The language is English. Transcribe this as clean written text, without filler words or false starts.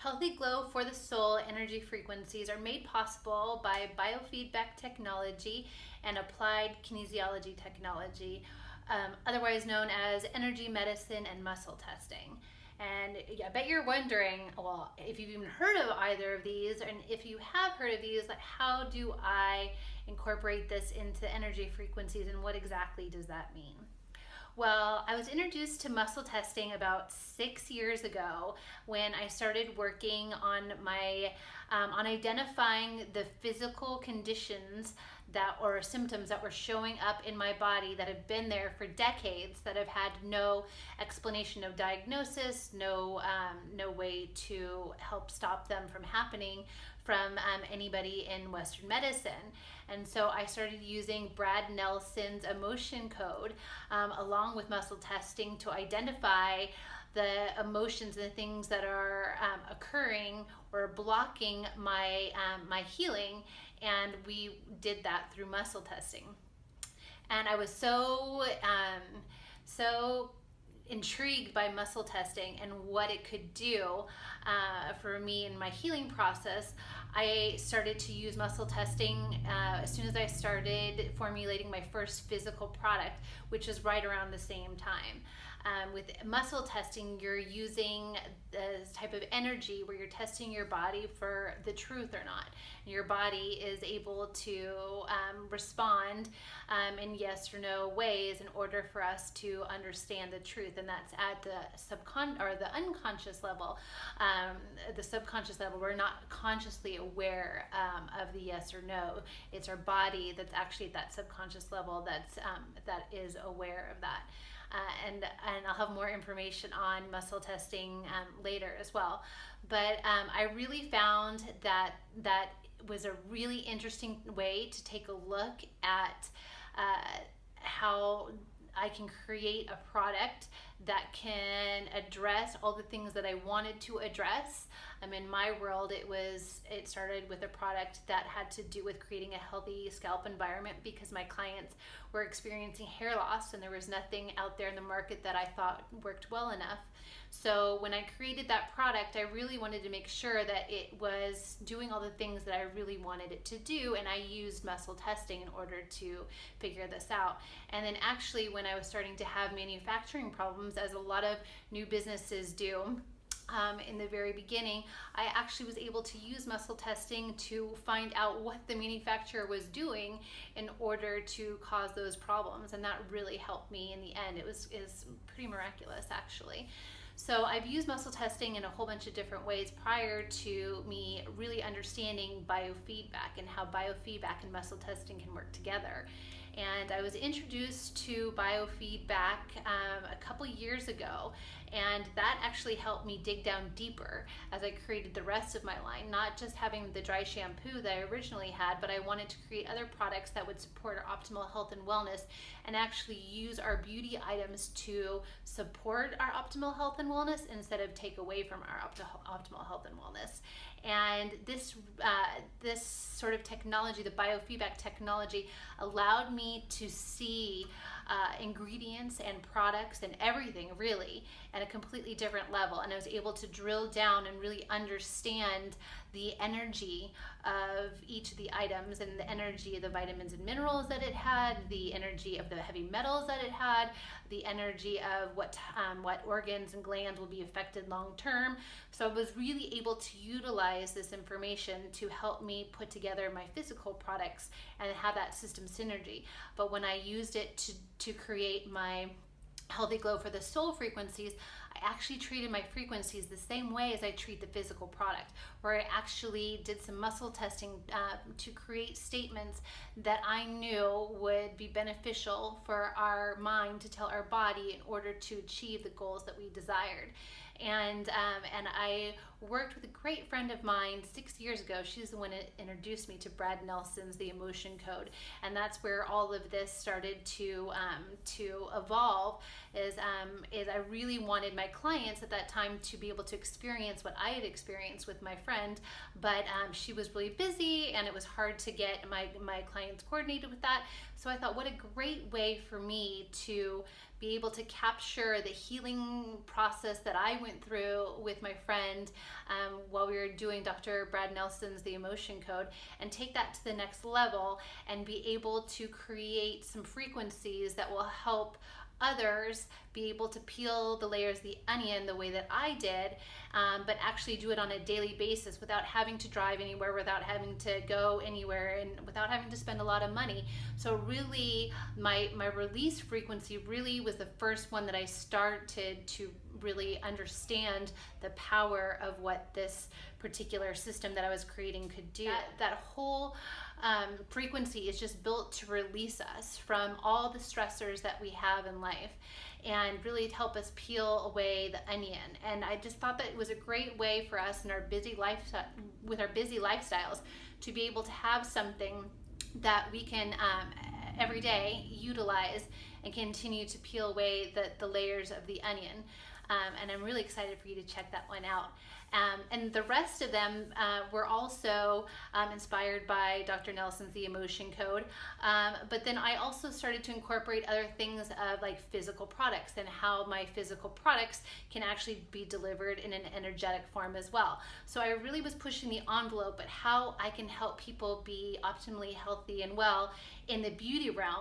Healthy glow for the soul energy frequencies are made possible by biofeedback technology and applied kinesiology technology, otherwise known as energy medicine and muscle testing. And I bet you're wondering, well, if you've even heard of either of these, and if you have heard of these, like how do I incorporate this into energy frequencies, and what exactly does that mean? Well, I was introduced to muscle testing about 6 years ago when I started working on on identifying the physical conditions or symptoms that were showing up in my body that have been there for decades, that have had no explanation of diagnosis, no way to help stop them from happening from anybody in Western medicine. And so I started using Brad Nelson's emotion code along with muscle testing to identify the emotions and the things that are occurring or blocking my healing. And we did that through muscle testing. And I was so intrigued by muscle testing and what it could do for me in my healing process. I started to use muscle testing as soon as I started formulating my first physical product, which is right around the same time. With muscle testing, you're using this type of energy where you're testing your body for the truth or not. Your body is able to respond in yes or no ways in order for us to understand the truth, and that's at the unconscious level. The subconscious level, we're not consciously aware of the yes or no. It's our body that's actually at that subconscious level that is aware of that. And I'll have more information on muscle testing later as well. But I really found that was a really interesting way to take a look at how I can create a product that can address all the things that I wanted to address. In my world, it started with a product that had to do with creating a healthy scalp environment because my clients were experiencing hair loss and there was nothing out there in the market that I thought worked well enough. So when I created that product, I really wanted to make sure that it was doing all the things that I really wanted it to do, and I used muscle testing in order to figure this out. And then actually when I was starting to have manufacturing problems, as a lot of new businesses do, in the very beginning, I actually was able to use muscle testing to find out what the manufacturer was doing in order to cause those problems, and that really helped me in the end. It was pretty miraculous, actually. So I've used muscle testing in a whole bunch of different ways prior to me really understanding biofeedback and how biofeedback and muscle testing can work together. And I was introduced to biofeedback a couple years ago, and that actually helped me dig down deeper as I created the rest of my line, not just having the dry shampoo that I originally had, but I wanted to create other products that would support our optimal health and wellness and actually use our beauty items to support our optimal health and wellness instead of take away from our optimal health and wellness. And this sort of technology, the biofeedback technology, allowed me to see ingredients and products and everything really at a completely different level. And I was able to drill down and really understand the energy of each of the items and the energy of the vitamins and minerals that it had, the energy of the heavy metals that it had, the energy of what organs and glands will be affected long term. So I was really able to utilize this information to help me put together my physical products and have that system synergy. But when I used it to create my Healthy Glow for the Soul frequencies, I actually treated my frequencies the same way as I treat the physical product, where I actually did some muscle testing to create statements that I knew would be beneficial for our mind to tell our body in order to achieve the goals that we desired. And I worked with a great friend of mine 6 years ago. She's the one that introduced me to Brad Nelson's The Emotion Code, and that's where all of this started to evolve. Is I really wanted my clients at that time to be able to experience what I had experienced with my friend, but she was really busy and it was hard to get my clients coordinated with that. So I thought, what a great way for me to be able to capture the healing process that I went through with my friend while we were doing Dr. Brad Nelson's The Emotion Code, and take that to the next level and be able to create some frequencies that will help others be able to peel the layers of the onion the way that I did, but actually do it on a daily basis without having to drive anywhere, without having to go anywhere, and without having to spend a lot of money. So really, my release frequency really was the first one that I started to really understand the power of what this particular system that I was creating could do. That whole frequency is just built to release us from all the stressors that we have in life and really help us peel away the onion. And I just thought that it was a great way for us in our busy lifestyle, with our busy lifestyles, to be able to have something that we can every day utilize and continue to peel away the layers of the onion. And I'm really excited for you to check that one out. And the rest of them were also inspired by Dr. Nelson's The Emotion Code. But then I also started to incorporate other things of like physical products and how my physical products can actually be delivered in an energetic form as well. So I really was pushing the envelope at how I can help people be optimally healthy and well in the beauty realm.